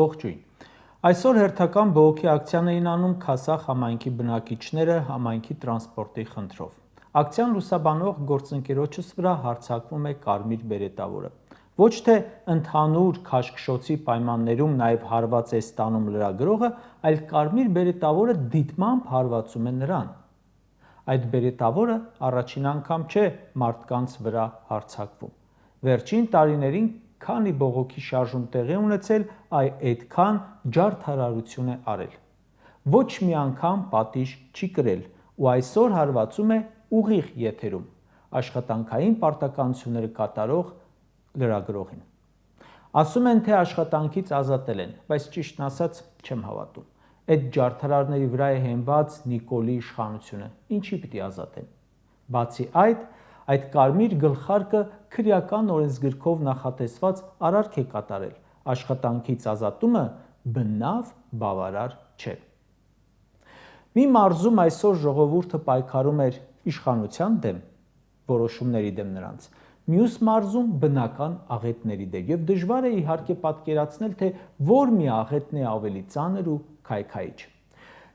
Ողջույն։ Այսօր հերթական բողոքի ակցիան էին անում Քասախ համայնքի բնակիչները համայնքի տրանսպորտի խնդրով։ Ակցիան լուսաբանող գործընկերոջս վրա հարձակվում է կարմիր բերետավորը։ Ոչ թե ընդհանուր քաշքշոցի պայմաններում նաև հարված է ստանում լրագրողը, այլ կարմիր բերետավորը դիտմամբ հարվածում է նրան։ Այդ բերետավորը առաջին անգամ չէ մարդկանց վրա հարձակվում։ Վերջին տարիներին քանի բողոքի շարժում տեղի ունեցել, այդքան ջարդարարություն է արել։ Ոչ մի անգամ պատիժ չի կրել ու այսօր հարվածում է ուղիղ եթերում աշխատանքային պարտականությունները կատարող լրագրողին։ Ասում են, թե աշխատանքից ազատել են, բայց ճիշտն ասած չեմ հավատում։ Այդ ջարդարարների վրա է հենված Նիկոլի իշխանությունը, ինչի պիտի ազատեն։ Բացի այդ կարմիր գլխարկը քրեական օրենսգրքով նախատեսված արարք է կատարել, աշխատանքից ազատումը բնավ բավարար չէ։ Մի մարզում այսօր ժողովուրդը պայքարում էր իշխանության դեմ, որոշումների դեմ նրանց, մյուս մարզում բնական աղետների դեմ, եւ դժվար է իհարկե պատկերացնել, թե որ մի աղետն է ավելի ծանր ու քայքայիչ։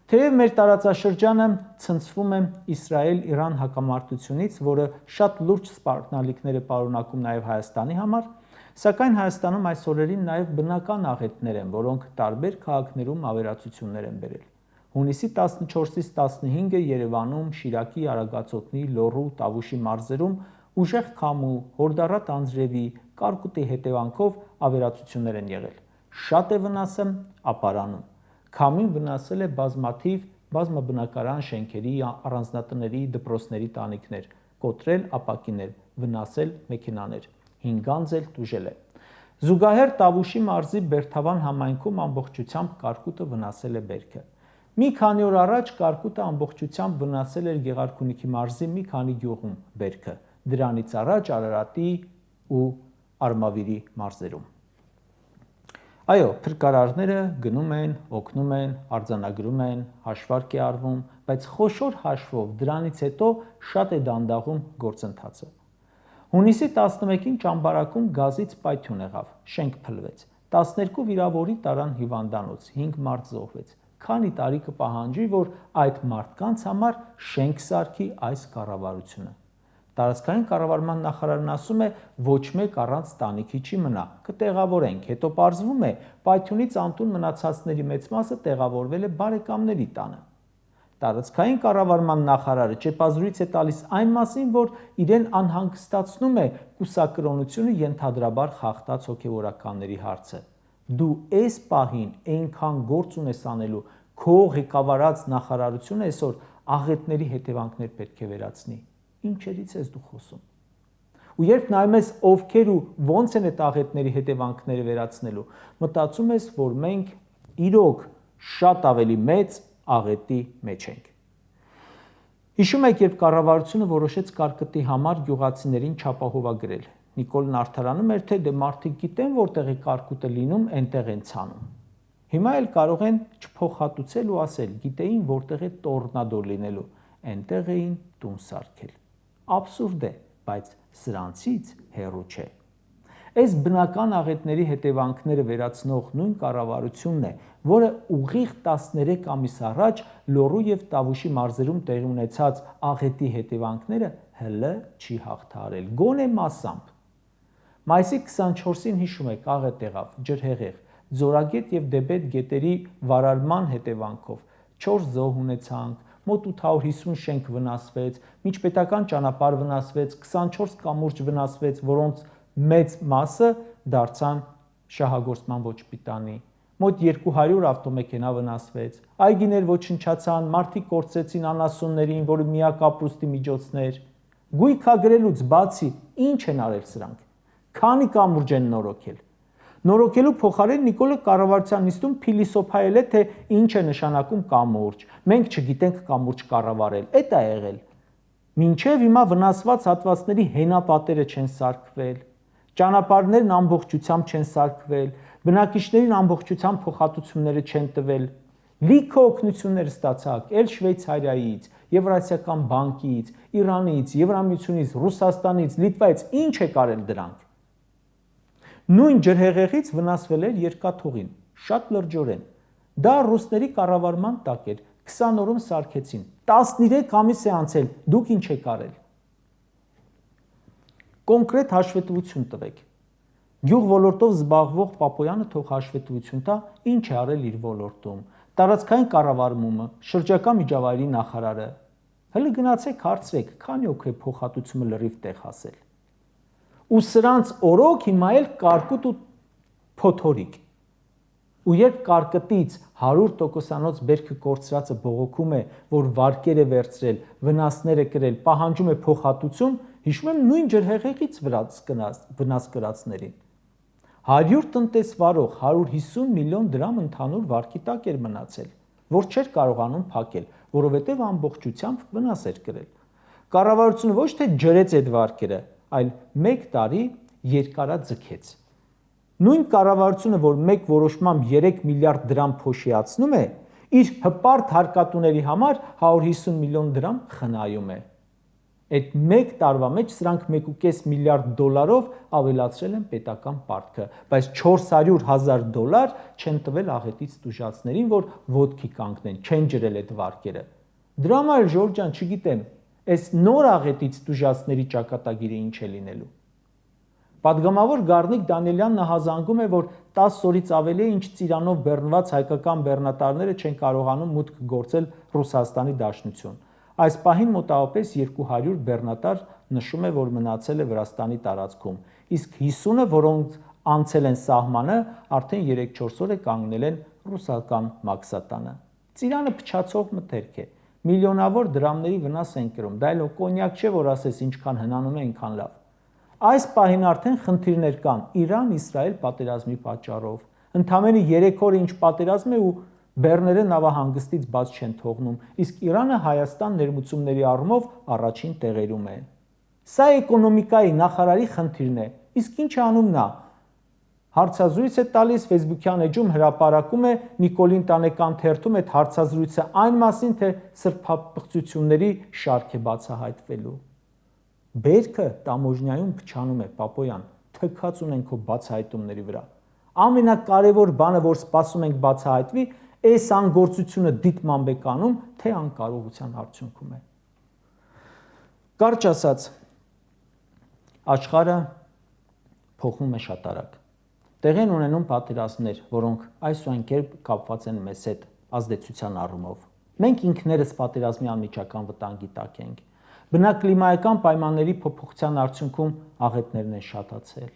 Թեև մեր տարածաշրջանը ցնցվում է Իսրայել-Իրան հակամարտությունից, որը շատ լուրջ սպառնալիքներ է պարունակում նաև Հայաստանի համար, սակայն Հայաստանում այս օրերին նաև բնական աղետներ են, որոնք տարբեր քաղաքներում ավերածություններ են բերել։ Հունիսի 14-ից 15-ը Երևանում, Շիրակի, Արագածոտնի, Լոռու, Տավուշի մարզերում ուժեղ քամու, հորդառատ անձրևի, կարկուտի հետևանքով ավերածություններ են եղել։ Շատ է վնասը ապարանում։ Քամին վնասել է բազմաթիվ բազմաբնակարան շենքերի, առանձնատների, դպրոցների տանիքներ, կոտրել ապակիներ, վնասել մեքենաներ, 5 անձ էլ տուժել է։ Զուգահեռ Տավուշի մարզի Բերթավան համայնքում ամբողջությամբ կարկուտը վնասել է բերքը։ Մի քանի օր առաջ կարկուտը ամբողջությամբ վնասել էր Գեղարքունիքի մարզի մի քանի գյուղում բերքը, դրանից առաջ Արարատի ու Արմավիրի մարզերում։ Այո, փրկարարները գնում են, օգնում են, արձանագրում են, հաշվարկ է արվում, բայց խոշոր հաշվով դրանից հետո շատ է դանդաղում գործընթացը։ Հունիսի 11-ին Ճամբարակում գազից պայթյուն եղավ, շենք փլվեց, 12 վիրավորի տարան հիվանդանոց, 5 մարդ զոհվեց։ Քանի տարի կպահանջի, որ այդ մարդկանց համար շենք սարքի այս կառավարությունը։ Տարածքային կառավարման նախարարն ասում է, ոչ մեկ առանց տանիքի չի մնա, կտեղավորենք, հետո պարզվում է, պայթյունից անտուն մնացածների մեծ մասը տեղավորվել է բարեկամների տանը։ Տարածքային կառավարման նախարարը ճեպազրույց է տալիս այն մասին, որ իրեն անհանգստացնում է կուսակրոնությունը ենթադրաբար խախտած հոգևորականների հարցը։ Դու այս պահին այնքան գործ ունես անելու, քո ղեկավարած նախարարությունը այսօր աղետների հետևանքներ պետք է վերացնի։ Ինչերից ես դու խոսում։ Ու երբ նայում ես ովքեր ու ոնց են այդ աղետների հետևանքները վերացնելու, մտածում ես, որ մենք իրոք շատ ավելի մեծ աղետի մեջ ենք։ Հիշում եք, երբ կառավարությունը որոշեց կարկտի համար գյուղացիներին չապահովագրել, Նիկոլն արդարանում էր, թե դե մարդիկ գիտեն, որտեղ է կարկուտը լինում, այնտեղ են ցանում։ Հիմա էլ կարող են չփոխհատուցել ու ասել, գիտեին, որտեղ է տորնադո լինելու, այնտեղ էին տուն սարքել։ Աբսուրդ է, բայց սրանցից հեռու չէ։ Այս բնական աղետների հետևանքները վերացնող նույն կառավարությունն է, որը ուղիղ 13 ամիս առաջ Լոռու եւ Տավուշի մարզերում տեղի ունեցած աղետի հետևանքները հլը չի հաղթահարել, գոնե մասամբ։ Մայիսի 24-ին հիշում եք, աղետ եղավ, ջրհեղեղ, Ձորագետ եւ Դեբետ գետերի վարարման հետևանքով 4 զոհ ունեցանք, մոտ 850 շենք վնասվեց, միջպետական ճանապարհ վնասվեց, 24 կամուրջ վնասվեց, որոնց մեծ մասը դարձան շահագործման ոչ պիտանի, մոտ 200 ավտոմեքենա վնասվեց, այգիներ ոչնչացան, մարդիկ կորցրեցին անասուններին, որը միակ ապրուստի միջոցն էր։ Գույքագրելուց բացի ինչ են արել սրանք։ Քանի կամուրջ են նորոգել։ Նորոգելու փոխարեն Նիկոլը կառավարության նիստում փիլիսոփայել է, թե ինչ է նշանակում կամուրջ։ Մենք չգիտենք կամուրջ կառավարել, էդ է եղել։ Մինչև հիմա վնասված հատվածների հենապատերը չեն սարքվել, ճանապարհներն ամբողջությամբ չեն սարքվել, բնակիչներին ամբողջությամբ փոխհատուցումները չեն տվել։ Լիքը օգնություններ ստացաք էլ Շվեյցարիայից, Եվրասիական բանկից, Իրանից, Եվրամիությունից, Ռուսաստանից, Լիտվայից, ինչ է կարել դրանք։ Նույն ջրհեղեղից վնասվել էր երկաթուղին, շատ լրջորեն։ Դա ռուսների կառավարման տակ էր, 20 օրում սարքեցին, 13 ամիս է անցել, դուք ինչ եք արել։ Կոնկրետ հաշվետվություն տվեք։ Գյուղ ոլորտով զբաղվող Պապոյանը թող հաշվետվություն տա, ինչ է արել իր ոլորտում, տարածքային կառավարումը, շրջակա միջավայրի նախարարը։ Հələ գնացեք հարցրեք, քանի օք է փոխհատուցումը լրիվ տեղ հասել։ Ու սրանց օրոք հիմա էլ կարկուտ ու փոթորիկ։ Ու երբ կարկտից 100%-անոց բերքը կորցրածը բողոքում է, որ վարկեր է վերցրել, վնասներ է կրել, պահանջում է փոխհատուցում, հիշում եմ նույն ջրհեղեղից վնաս կրածներին։ 100 տնտես վարող 150 միլիոն դրամ ընդհանուր վարկի տակ էր մնացել, որ չէր կարողանում փակել, որովհետև ամբողջությամբ վնաս էր կրել։ Կառավարությունը ոչ թե ջրեց այդ վարկերը, այլ 1 տարի երկարաձգեց։ Նույն կառավարությունը, որ մեկ որոշմամբ 3 միլիարդ դրամ փոշիացնում է, իր հպարտ հարկատուների համար 150 միլիոն դրամ խնայում է։ Այդ 1 տարվա մեջ սրանք 1.5 միլիարդ դոլարով ավելացրել են պետական պարտքը, բայց 400,000 դոլար չեն տվել աղետից տուժածներին, որ ոտքի կանգնեն, չեն ջրել այդ վարկերը։ Դրա համար Ժորժ ջան, չգիտեմ, այս նոր աղետից տուժածների ճակատագիրը ինչ է լինելու։ Պատգամավոր Գառնիկ Դանիելյանն հազանգում է, որ 10 օրից ավելի է, ինչ Ծիրանով բեռնված հայկական բեռնատարները չեն կարողանում մուտք գործել Ռուսաստանի Դաշնություն։ Այս պահին մոտավորապես 200 բեռնատար նշում է, որ մնացել է Վրաստանի տարածքում, իսկ 50-ը, որոնց անցել են սահմանը, արդեն 3-4 օր է կանգնել են ռուսական մաքսատանը։ Ծիրանը փչացող մթերք է, միլիոնավոր դրամների վնաս են կրում, դա էլ կոնյակ չէ, որ ասես ինչքան հնանում է, այնքան լավ։ Այս պահին արդեն խնդիրներ կան Իրան-Իսրայել պատերազմի պատճառով։ Ընդամենը 3 օր ինչ պատերազմ է ու բեռները նավահանգստից բաց չեն թողնում, իսկ Իրանը Հայաստան ներմուծումների առումով առաջին տեղերում է։ Սա էկոնոմիկայի նախարարի խնդիրն է, իսկ ինչ անում նա։ Հարցազրույց է տալիս Facebook-յան էջում հրապարակում է Նիկոլին Տանեկան թերթում այդ հարցազրույցը այն մասին, թե սրբապղծությունների շարք է բացահայտվելու։ Բերքը տամոժնյայում փչանում է, Պապոյան, թքած ունենք քո բացահայտումների վրա։ Ամենակարևոր բանը, որ սպասում ենք բացահայտվի, այս անգործությունը դիտմամբ է կանում, թե անկարողության արդյունքում է։ Կարճ ասած, աշխարհը փոխվում է շատ արագ։ Տեղի են ունենում պատերազմներ, որոնք այս ու այն կերպ կապված են մեզ հետ ազդեցության առումով։ Մենք ինքներս պատերազմի անմիջական վտանգի տակ ենք։ Բնակլիմայական պայմանների փոփոխության արդյունքում աղետներն են շատացել։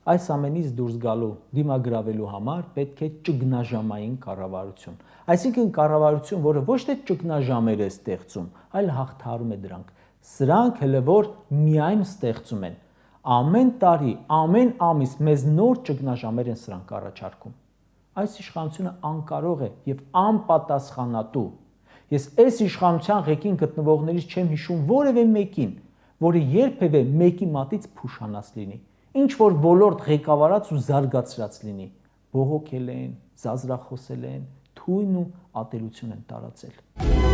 Այս ամենից դուրս գալու, դիմագրավելու համար պետք է ճգնաժամային կառավարություն։ Այսինքն կառավարություն, որը ոչ թե ճգնաժամեր է ստեղծում, այլ հաղթահարում է դրանք։ Սրանք հələ որ միայն ստեղծում են։ Ամեն տարի, ամեն ամիս մեզ նոր ճգնաժամեր են սրանք առաջարկում։ Այս իշխանությունը անկարող է եւ անպատասխանատու։ Ես այս իշխանության ղեկին գտնվողներից չեմ հիշում որևէ մեկին, որը երբևէ մեկի մատից փուշանած լինի, ինչ որ ոլորտ ղեկավարած ու զարգացրած լինի, բողոքել են, զազրախոսել են, թույն ու ատելություն են տարածել։